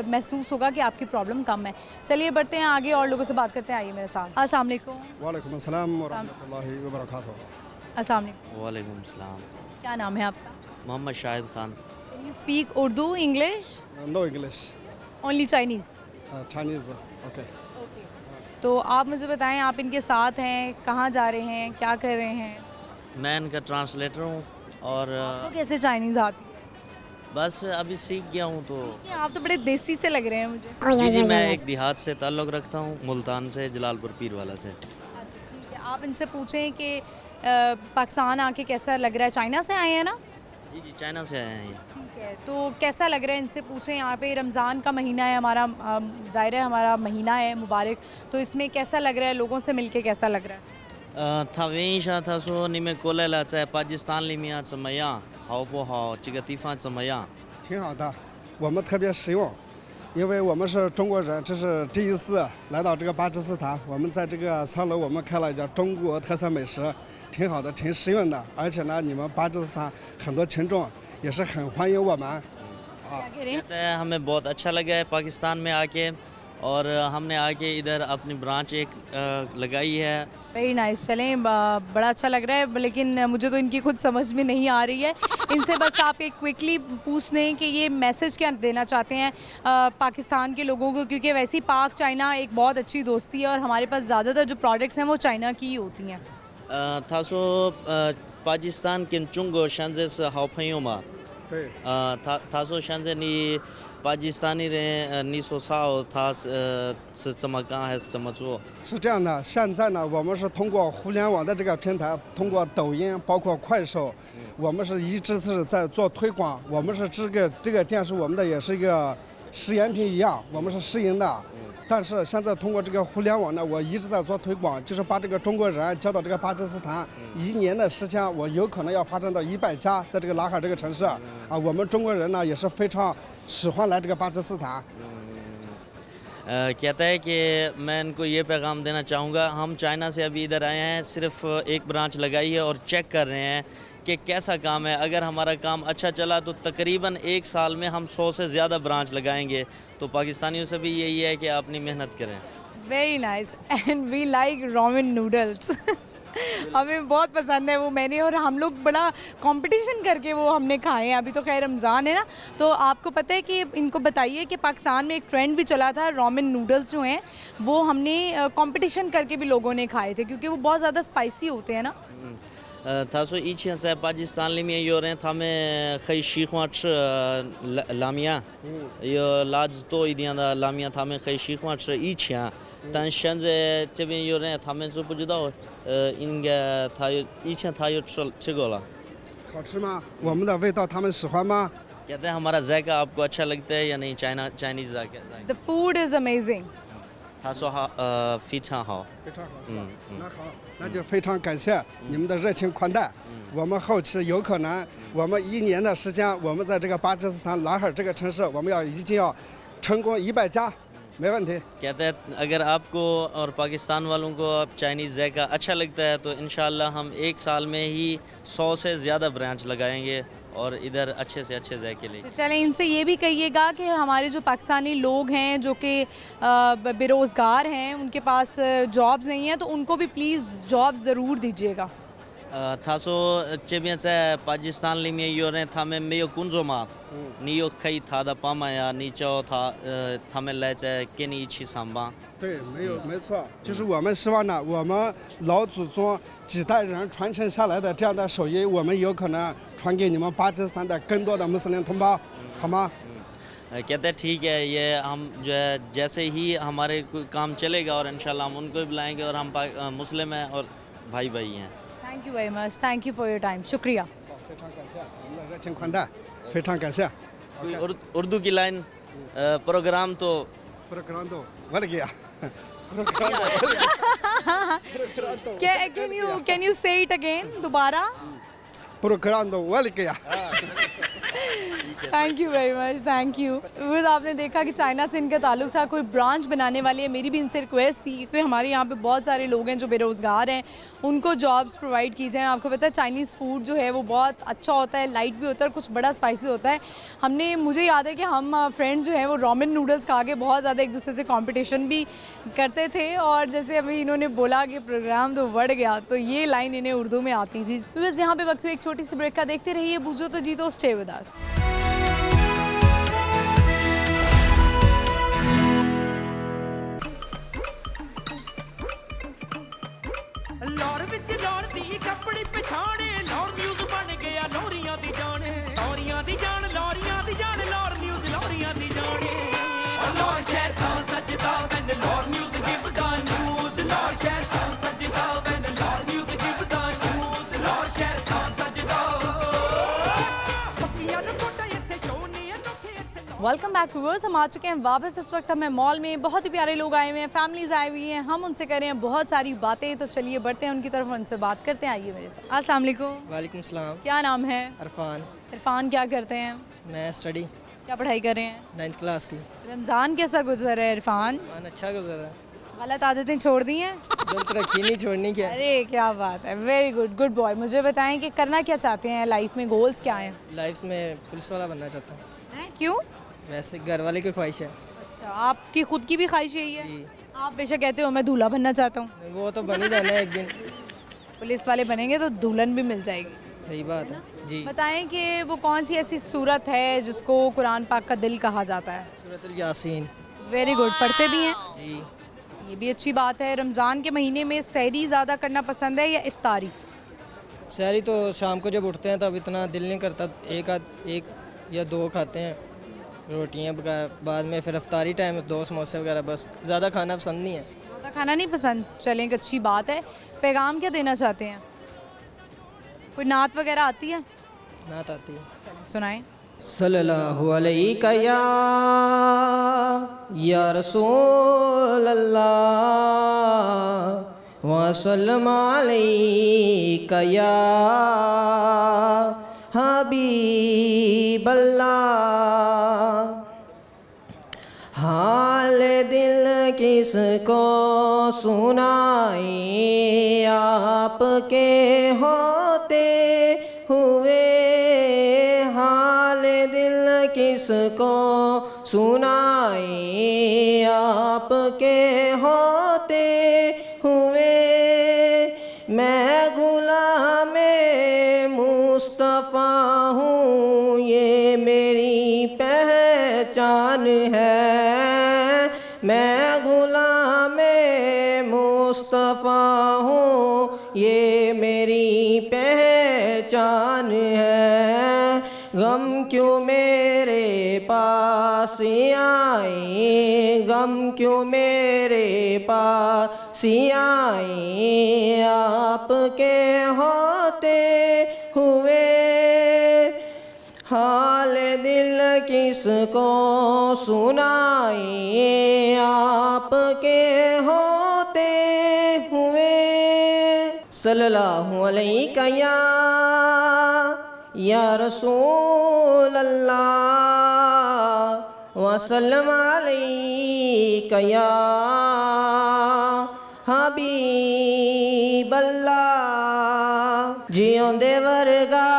महसूस होगा कि आपकी प्रॉब्लम कम है। चलिए बढ़ते हैं आगे और लोगों से बात करते हैं। आइए मेरे साथ। अस्सलाम वालेकुम। वालेकुम अस्सलाम व रहमतुल्लाहि व बरकातहू। अस्सलाम वालेकुम। वालेकुम सलाम। क्या नाम है आपका? Mohammad Shahid Khan. You speak Urdu, English, no English, only Chinese? Chinese. Okay. तो आप मुझे बताएं, आप इनके साथ हैं, कहाँ जा रहे हैं, क्या कर रहे हैं? मैं इनका ट्रांसलेटर हूँ और आपको कैसे चाइनीज़ आती है? बस अभी सीख गया हूँ तो। ये आप तो बड़े देसी से लग रहे हैं मुझे। जी जी, मैं एक देहात से ताल्लुक़ रखता हूँ, मुल्तान से, जलालपुर पीरवाला से। अच्छा ठीक है, आप इनसे पूछें कि पाकिस्तान आके कैसा लग रहा है। चाइना से आए हैं ना? जी जी, चाइना से आए हैं ये। ठीक है, तो कैसा लग रहा है इनसे पूछें। यहाँ पे रमज़ान का महीना है हमारा, ज़ाहिर है हमारा महीना है मुबारक, तो इसमें कैसा लग रहा है, लोगों से मिलके कैसा लग रहा है? 他问一下，他说你们过来了，在巴基斯坦里面怎么样？好不好？这个地方怎么样？挺好的，我们特别实用，因为我们是中国人，这是第一次来到这个巴基斯坦。我们在这个3楼我们开了一家中国特色美食，挺好的，挺实用的。而且呢，你们巴基斯坦很多群众也是很欢迎我们。 क्या कह रहे हैं? कहते हैं हमें बहुत अच्छा लगा है पाकिस्तान में आके और हमने आके इधर अपनी ब्रांच एक लगाई है। Very nice. चलें, बड़ा अच्छा लग रहा है, लेकिन मुझे तो इनकी खुद समझ में नहीं आ रही है। इनसे बस आप एक क्विकली पूछ लें कि ये मैसेज क्या देना चाहते हैं पाकिस्तान के लोगों को, क्योंकि वैसे ही पाक चाइना एक बहुत अच्छी दोस्ती है और हमारे पास ज़्यादातर जो प्रोडक्ट्स हैं वो चाइना की ही होती हैं। 他说巴基斯坦跟中国现在是好朋友嘛。 对，他说现在你巴基斯坦的人，你说啥？他是怎么干还是怎么做？ 是这样的，现在呢，我们是通过互联网的这个平台，通过抖音，包括快手，我们是一直是在做推广。我们是这个店是我们的，也是一个试验品一样，我们是试营的。但是现在通过这个互联网呢，我一直在做推广，就是把这个中国人交到这个巴基斯坦。1年的时间，我有可能要发展到100家，在这个拉海这个城市啊，我们中国人呢也是非常喜欢来这个巴基斯坦。 कहता है कि मैं इनको ये पैगाम देना चाहूँगा, हम चाइना से अभी इधर आए हैं, सिर्फ एक ब्रांच लगाई है और चेक कर रहे हैं कि कैसा काम है। अगर हमारा काम अच्छा चला तो तकरीबन 1 साल में हम 100 से ज़्यादा ब्रांच लगाएंगे। तो पाकिस्तानियों से भी यही है कि अपनी मेहनत करें। Very nice and we like ramen noodles हमें बहुत पसंद है वो। मैंने और हम लोग बड़ा कंपटीशन करके वो हमने खाए हैं। अभी तो खैर रमज़ान है ना, तो आपको पता है कि इनको बताइए कि पाकिस्तान में एक ट्रेंड भी चला था, रोमन नूडल्स जो हैं वो हमने कंपटीशन करके भी लोगों ने खाए थे क्योंकि वो बहुत ज़्यादा स्पाइसी होते हैं ना। था सो इच्छा से पाकिस्तान में योरें था में खई शीखवाच लामिया यो लाज तो इदियां दा लामिया था में खई शीखवाच इच्छा तन शंजे चबे योरें था में जो पुजुदा इंगे था इच्छा था यो चिगोला 好吃吗？我们的味道他们喜欢吗？ कहते हैं हमारा जायका आपको अच्छा लगता है या नहीं चाइनीज़ जायका द फूड इज़ अमेजिंग। था सो非常好非常好，是吧？那好，那就非常感谢你们的热情款待。我们后期有可能，我们1年的时间，我们在这个巴基斯坦拉哈这个城市，我们一定要成功100家，没问题。 कहते हैं अगर आपको और पाकिस्तान वालों को अब चाइनीज़ जायका अच्छा लगता है तो इंशाल्लाह हम एक साल में ही 100 से ज़्यादा ब्रांच लगाएंगे और इधर अच्छे से अच्छे जायके लेंगे। तो चलें इनसे ये भी कहिएगा कि हमारे जो पाकिस्तानी लोग हैं जो कि बेरोज़गार हैं, उनके पास जॉब्स नहीं हैं, तो उनको भी प्लीज़ जॉब ज़रूर दीजिएगा। था सो चेबियन से पाकिस्तान में योरें था में मेयो कुंजो मा नियो खई था दा पामा या नीचो था में ले चे केनी इच्छी सांबा 对，没错，就是我们希望呢，我们老祖宗几代人传承下来的这样的手艺，我们有可能传给你们巴基斯坦的更多的穆斯林同胞，好吗？ कहते हैं ठीक है, ये हम जो है जैसे ही हमारे कोई काम चलेगा और इंशाल्लाह हम उनको भी बुलाएंगे और हम मुस्लिम हैं और भाई भाई हैं। Thank you very much, thank you for your time, शुक्रिया। 非常感谢我们的热情款待，非常感谢。 कोई उर्दू की लाइन प्रोग्राम तो प्रोग्राम तो बढ़ गया। कैन यू से इट अगेन दोबारा? प्रोग्राम तो बढ़ गया। Thank you very much, thank you. Viewers, आपने देखा कि चाइना से इनका ताल्लुक था, कोई ब्रांच बनाने वाली है। मेरी भी इनसे रिक्वेस्ट थी क्योंकि हमारे यहाँ पे बहुत सारे लोग हैं जो बेरोज़गार हैं, उनको जॉब्स प्रोवाइड की जाएँ। आपको पता है चाइनीज़ फूड जो है वो बहुत अच्छा होता है, लाइट भी होता है और कुछ बड़ा स्पाइसी होता है। मुझे याद है कि हम फ्रेंड्स जो हैं वो रोमन नूडल्स खा के बहुत ज़्यादा एक दूसरे से कॉम्पिटिशन भी करते थे। और जैसे अभी इन्होंने बोला कि प्रोग्राम तो बढ़ गया, तो ये लाइन इन्हें उर्दू में आती थी। बस यहाँ पे वक्त हुई एक छोटी सी ब्रेक का, देखते रहिए बूझो तो जीतो, स्टे विद अस। ਲਾਹੌਰ ਵਿੱਚ ਲਾਹੌਰ ਦੀ ਕੱਪੜੀ ਪਛਾਣੇ ਲਾਹੌਰ ਨਿਊਜ਼ ਬਣ ਗਿਆ ਲੋਰੀਆਂ ਦੀ ਜਾਣ ਲੋਰੀਆਂ ਦੀ ਜਾਣ ਲੋਰੀਆਂ ਦੀ ਜਾਣ ਲਾਹੌਰ ਨਿਊਜ਼ ਲੋਰੀਆਂ ਦੀ ਜਾਣੇ ਲਾਹੌਰ ਸ਼ਹਿਰ ਤਾਂ ਸੱਜਦਾ when Lahore news give the news Lahore ਸ਼ਹਿਰ ਤਾਂ ਸੱਜਦਾ when Lahore news give the news Lahore ਸ਼ਹਿਰ ਤਾਂ ਸੱਜਦਾ ਪੱਕੀਆਂ ਨੂੰ ਕੋਟਾ ਇੱਥੇ ਸ਼ੋਅ ਨਹੀਂ ਅਨੋਖੇ ਇੱਥੇ वेलकम बैक व्यूअर्स, हम आ चुके हैं वापस। इस वक्त हमें मॉल में बहुत ही प्यारे लोग आए हुए हैं, फैमिलीज आई हुई हैं। हम उनसे कर रहे हैं बहुत सारी बातें, तो चलिए बढ़ते हैं उनकी तरफ, उनसे बात करते हैं। आइए मेरे साथ। अस्सलाम वालेकुम। वालेकुम सलाम। क्या नाम है? अरफान। इरफान, क्या करते हैं? मैं स्टडी क्या पढ़ाई कर रहे हैं? 9th क्लास की। रमज़ान कैसा गुजर है इरफान? मान अच्छा गुजरा। गलत आदतें छोड़ दी हैं? गलत रखी नहीं, छोड़नी क्या है। अरे क्या बात है, वेरी गुड, गुड बॉय। मुझे बताएं कि करना क्या चाहते हैं लाइफ में, गोल्स क्या हैं? लाइफ में पुलिस वाला बनना चाहता हूँ। हैं, क्यों? वैसे घर वाले की ख्वाहिश है। अच्छा, आपकी खुद की भी ख्वाहिश यही है? जी। आप बेशक कहते हो मैं दूल्हा बनना चाहता हूँ, वो तो बन ही जाना है एक दिन। पुलिस वाले बनेंगे तो दुल्हन भी मिल जाएगी। सही बात है जी। बताएं कि वो कौन सी ऐसी सूरत है जिसको कुरान पाक का दिल कहा जाता है? सूरतुल यासीन। वेरी गुड, पढ़ते भी हैं? जी। ये भी अच्छी बात है। रमज़ान के महीने में सहरी ज़्यादा करना पसंद है या इफ्तारी? शहरी तो शाम को जब उठते हैं तब इतना दिल नहीं करता, एक या दो खाते हैं रोटियाँ वगैरह, बाद में फिर अफ्तारी टाइम 2 समोसे वगैरह, बस ज़्यादा खाना पसंद नहीं है। ज़्यादा खाना नहीं पसंद? चलें, एक अच्छी बात है। पैगाम क्या देना चाहते हैं? कोई नात वगैरह आती है? नात आती है। सुनाएं। सल्लल्लाहु अलैका या रसूल अल्लाह व सल्लम अलैका या हबीब अल्लाह। हाल दिल किसको सुनाए आपके होते हुए, हाल दिल किसको सुनाए आपके होते हुए मैं गुलाम मुस्तफ़ा हूँ, ये मेरी पहचान है। मैं गुलाम मुस्तफ़ा हूँ, ये मेरी पहचान है। गम क्यों मेरे पास आए, गम क्यों मेरे पास आए, आपके होते हुए हाल दिल किसको सुनाए, आपके होते हुए। सल्लल्लाहु अलैहि या रसूल अल्लाह वसल्लम अलैका या हबीब अल्लाह। जिਉਂਦੇ ਵਰਗਾ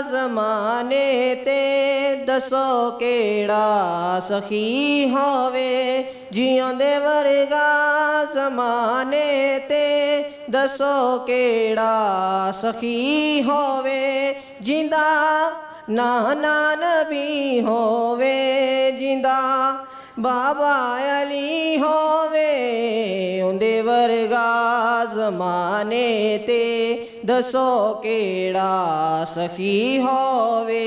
ਜ਼ਮਾਨੇ ਤੇ ਦੱਸੋ ਕਿਹੜਾ ਸਖੀ ਹੋਵੇ, ਜਿਉਂਦੇ ਵਰਗਾ ਜ਼ਮਾਨੇ ਤੇ ਦੱਸੋ ਕਿਹੜਾ ਸਖੀ ਹੋਵੇ, ਜਿੰਦਾ ਨਾਨਾ ਨਬੀ ਹੋਵੇ, ਜਿੰਦਾ बाबा अली होवे, उंदे वर्गा ज़माने ते दसो केड़ा सखी होवे।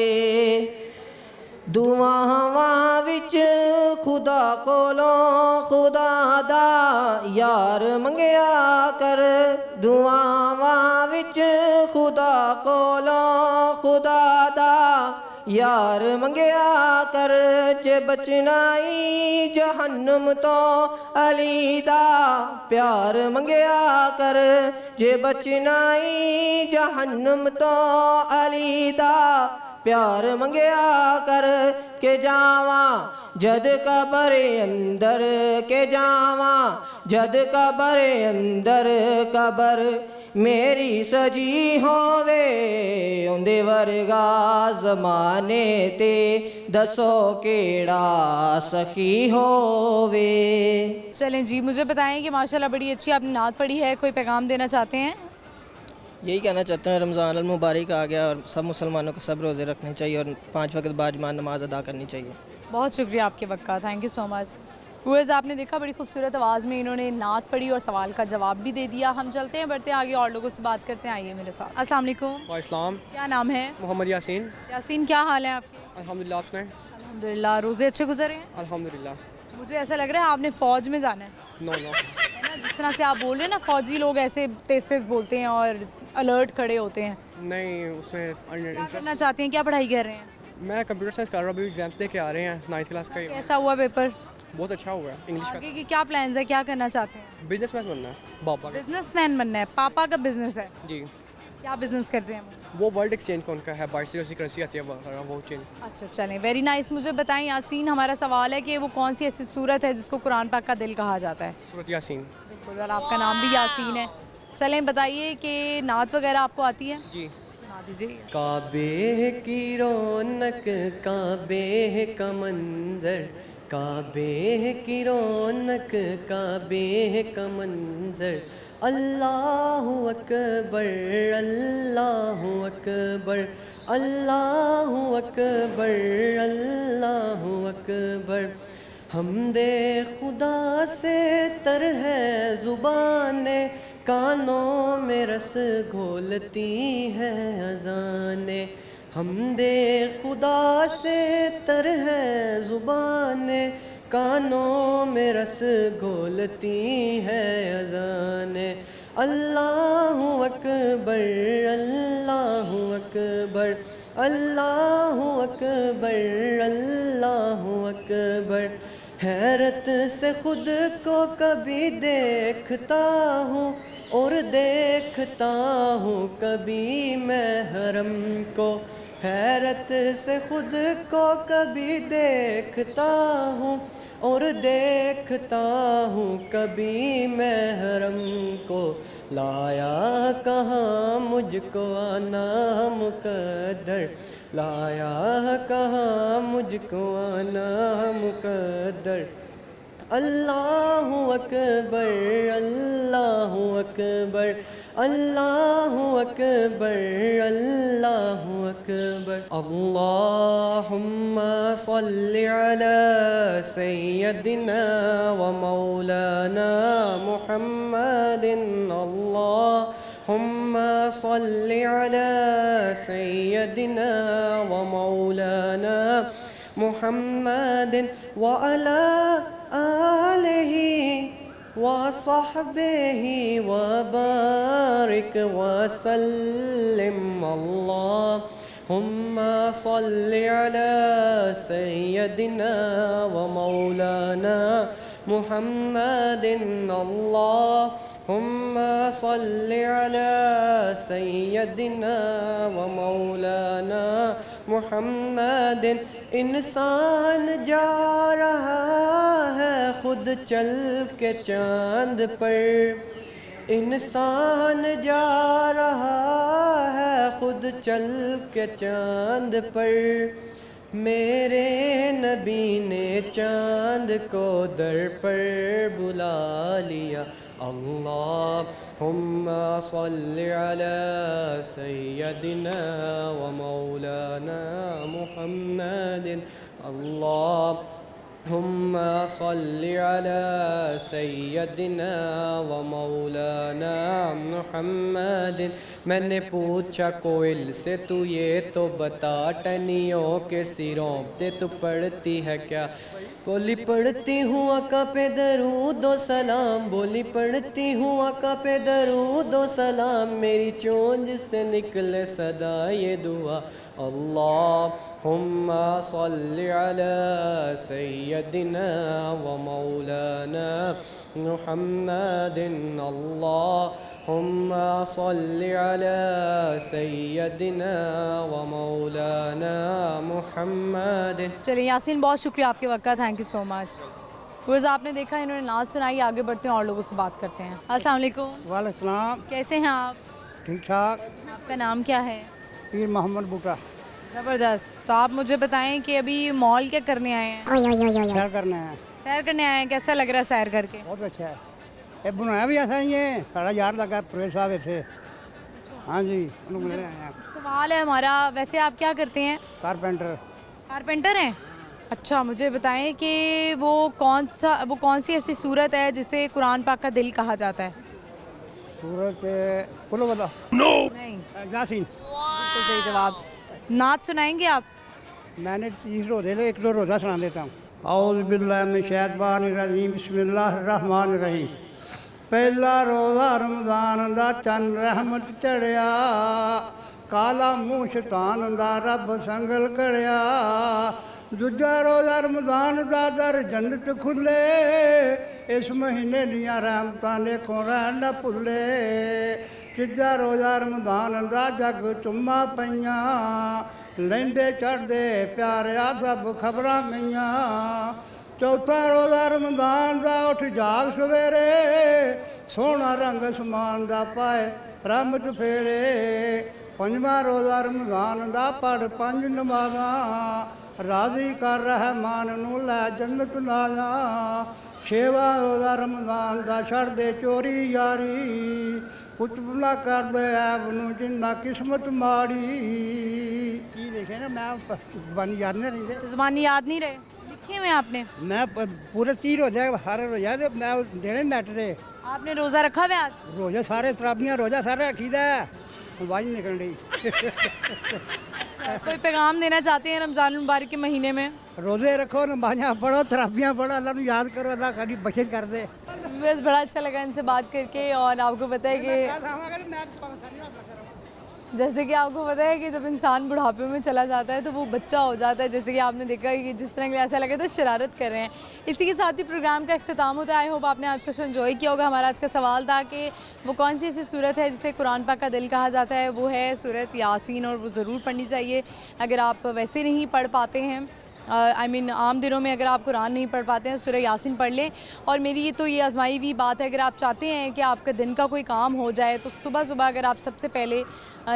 दुआवां विच खुदा कोलों खुदा दा यार मंगया कर, दुआवां विच खुदा कोलों खुदा दा यार मंगया कर। जे बचनाई जहन्नम तो अली दा प्यार मंगया कर, जे बचनाई जहन्नम तो अली दा प्यार मंगया कर। के जावा जद कबर अंदर, के जावा जद कबर अंदर, कबर मेरी सजी होवे, उंदे वर्गा ज़माने ते दसो केड़ा सखी होवे। चलें जी, मुझे बताएं कि माशाल्लाह बड़ी अच्छी आपने नात पढ़ी है, कोई पैगाम देना चाहते हैं? यही कहना चाहते हैं, रमज़ान अल मुबारक आ गया और सब मुसलमानों को सब रोज़े रखने चाहिए और 5 वक्त बाजमान नमाज अदा करनी चाहिए। बहुत शुक्रिया आपके वक्त का, thank you so much. Viewers, आपने देखा बड़ी खूबसूरत आवाज़ में इन्होंने नात पढ़ी और सवाल का जवाब भी दे दिया। हम चलते हैं, बढ़ते हैं आगे और लोगों से बात करते हैं। आइए मेरे साथ। अस्सलाम वालेकुम। वालेकुम। क्या नाम है? मोहम्मद यासीन। यासीन, क्या हाल है आपके? अल्हम्दुलिल्लाह, आप सुनाएं? अल्हम्दुलिल्लाह, रोज़े अच्छे गुजरे हैं? अल्हम्दुलिल्लाह। मुझे ऐसा लग रहा है आपने फ़ौज में जाना है। नो नो, है ना, जिस तरह से आप बोल रहे हैं ना, फ़ौजी लोग ऐसे तेज़ तेज़ बोलते हैं और अलर्ट खड़े होते हैं। नहीं उसमें क्या इंटरेस्ट। करना चाहते हैं, क्या पढ़ाई कर रहे हैं? मैं कंप्यूटर साइंस कर रहा हूँ, अभी एग्जाम्स दे के आ रहे हैं 9th क्लास का ही। कैसा हुआ पेपर? बहुत अच्छा हुआ है। इंग्लिश आगे की क्या प्लान्स है, क्या करना चाहते हैं? का बिजनेसमैन बनना है, पापा का। बिजनेसमैन बनना है। पापा का बिजनेस है, जी, क्या बिजनेस करते हैं वो? वो वर्ल्ड एक्सचेंज का उनका है, 22 करेंसी आती है वो चेंज। अच्छा, चलें, वेरी नाइस। मुझे बताएं यासीन, हमारा सवाल है कि वो कौन सी ऐसी सूरत है जिसको कुरान पाक का दिल कहा जाता है? सूरत यासीन। बिल्कुल, और आपका नाम भी यासीन है। चलें, बताइए कि नात वगैरह आपको आती है? जी। सुना दीजिए। काबे की रौनक, काबे का मंजर, काबे की रौनक, काबे का मंजर, अल्लाहु अकबर, अल्लाहु अकबर, अल्लाहु अकबर, अल्लाहु अकबर। हमदे खुदा से तर है ज़ुबाने, कानों में रस घोलती है अज़ाने। हमदे खुदा से तर है ज़ुबाने, कानों में रस घोलती है अज़ाने। अल्लाहु अकबर, अल्लाहु अकबर, अल्लाहु अकबर, अल्लाहु अकबर। हैरत से खुद को कभी देखता हूँ और देखता हूँ कभी मैं हरम को। हैरत से खुद को कभी देखता हूँ और देखता हूँ कभी मैं हरम को। लाया कहाँ मुझको आना मुकद्दर, लाया कहाँ मुझको आना मुकद्दर। अल्लाहु अकबर अल्लाहु अकबर अल्लाहु अकबर अल्लाहु अकबर अल्लाहुम्मा सल्लि अला सय्यदिना व मौलाना मुहम्मदिन अल्लाहुम्मा सल्लि अला सय्यदिना व मौलाना मुहम्मदिन व अला आलिहि वसहबिहि वबारिक वसल्लिम अल्लाहुम्मा सल्लि अला सय्यदिना व मौलाना मुहम्मदिन अल्लाहुम्मा सल्लि अला सय्यदिना व मौलाना मुहम्मदिन इंसान जा रहा है खुद चल के चांद पर इंसान जा रहा है खुद चल के चांद पर मेरे नबी ने चांद को दर पर बुला लिया अल्लाहुम्मा सल्लि अला सय्यदिना व मौलाना मुहम्मदिन अल्लाहुम्मा सल्लि अला सय्यदिना व मौलाना मुहम्मदिन मैंने पूछा कोयल से तू ये तो बता टनियों के सिरों पे तू पढ़ती है क्या बोली पढ़ती हूँ आका पे दरूद व सलाम बोली पढ़ती हूँ आका पे दरूद व सलाम मेरी चोंज से निकले सदा ये दुआ अल्लाहुम्मा सल्लि अला सय्यदिना व मौलाना मुहम्मदिन अल्लाहुम्मा सल्लि अला सय्यदिना व मौलाना मुहम्मदिन। चलिए यासीन, बहुत शुक्रिया आपके वक्त का, thank you so much. Viewers, आपने देखा इन्होंने नाच सुनाई, आगे बढ़ते हैं और लोगों से बात करते हैं। अस्सलाम वालेकुम। वालेकुम सलाम। कैसे हैं आप? ठीक ठाक। आपका नाम क्या है? पीर मोहम्मद बूटा। ज़बरदस्त। तो आप मुझे बताएं कि अभी मॉल क्या करने आए हैं? सैर करने हैं। सैर करने आए हैं, कैसा लग रहा है सैर करके? बहुत अच्छा है। ये बनाया भी ऐसा ही है, साढ़ा यार लगा प्रवेश साहब थे। हाँ जी, उन्होंने मिलने आए हैं। सवाल है हमारा, वैसे आप क्या करते हैं? कारपेंटर। कारपेंटर हैं? अच्छा, मुझे बताएं कि वो कौन सी ऐसी सूरत है जिसे कुरान पाक का दिल कहा जाता है? सूरत कुल बता नहीं। यासीन। बिल्कुल सही जवाब। नाच सुनाएंगे आप? मैंने 30 रोज़े ले, 1-2 रोज़ा सुना देता हूँ। औज़ु बिल्लाहि मिनश शैतानिर रजीम, बिस्मिल्लाहिर रहमानिर रहीम। पहला रोज़ा रमज़ान दा चंद रहमत चढ़िया, काला मूंह शैतान दा रब संगल कड़िया। दूजा रोज़ा रमज़ान दा दर जन्नत खुले, इस महीने दियां रहमतां ने को रहन न भुले। तीजा रोज़ा रमज़ान दा जग चुम्मा पईयां, लैंदे चढ़दे प्यारिया सब खबरां गईयां। चौथा रोज़ा रमज़ान दा उठ जाग सवेरे, सोहना रंग समान दा पाए रहमत फेरे। पंजवां रोज़ा रमज़ान दा पढ़ 5 नमाज़ां, राज़ी कर रहमान नूं लै जन्नत नाज़ां। 6वां रोज़ा रमज़ान दा छड़ दे चोरी यारी, कुछ ना कर दे ऐब नूं जिन्ना किस्मत माड़ी। की लिखे ना, मैं ज़बानी याद नहीं रही। ज़बानी याद नहीं रहे? लिखे हुए आपने? मैं पूरे 30 रोज़े सारे रोज़ा मैं देने नेट दे। आपने रोज़ा रखा हुआ है आज? रोज़े सारे तराबियाँ रोज़ा सारा रखीदा है, आवाज़ नहीं निकल रही। कोई पैगाम देना चाहते हैं रमज़ान मुबारक के महीने में? रोज़े रखो, नमाज़ां पढ़ो, तराबियाँ पढ़ो, अल्लाह नूं याद करो, अल्लाह कभी बख्शिश कर दे। बस बड़ा अच्छा लगा इनसे बात करके। और आपको पता है कि जैसे कि आपको पता है कि जब इंसान बुढ़ापे में चला जाता है तो वो बच्चा हो जाता है। जैसे कि आपने देखा कि जिस तरह के ऐसा लगे तो शरारत कर रहे हैं। इसी के साथ ही प्रोग्राम का अख्ताम होता है। आई होप आपने आज का शो एंजॉय किया होगा। हमारा आज का सवाल था कि वो कौन सी ऐसी सूरत है जिसे कुरान पाक का दिल कहा जाता है। वो है सूरत यासीन, और वो ज़रूर पढ़नी चाहिए। अगर आप वैसे नहीं पढ़ पाते हैं आई मीन आम दिनों में अगर आप कुरान नहीं पढ़ पाते हैं सूरह यासीन पढ़ लें। और मेरी तो ये आजमाई हुई बात है, अगर आप चाहते हैं कि आपका दिन का कोई काम हो जाए तो सुबह सुबह अगर आप सबसे पहले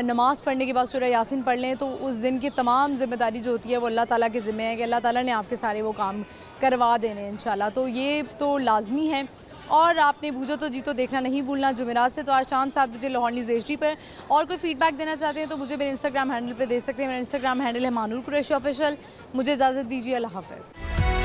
नमाज़ पढ़ने के बाद सूरह यासीन पढ़ लें तो उस दिन की तमाम ज़िम्मेदारी जो होती है वो अल्लाह ताला के ज़िम्मे है कि अल्लाह ताला ने आपके सारे वो काम करवा देने हैं इंशाल्लाह। तो ये तो लाजमी है। और आपने बूझो तो जीतो देखना नहीं भूलना जुमेरात से। तो आज शाम 7 बजे लाहौर न्यूज़ HD पर। और कोई फीडबैक देना चाहते हैं तो मुझे मेरे इंस्टाग्राम हैंडल पे दे सकते हैं। मेरा इंस्टाग्राम हैंडल है मानूर कुरैशी ऑफिशियल। मुझे इजाज़त दीजिए, अल्लाह हाफ़िज़।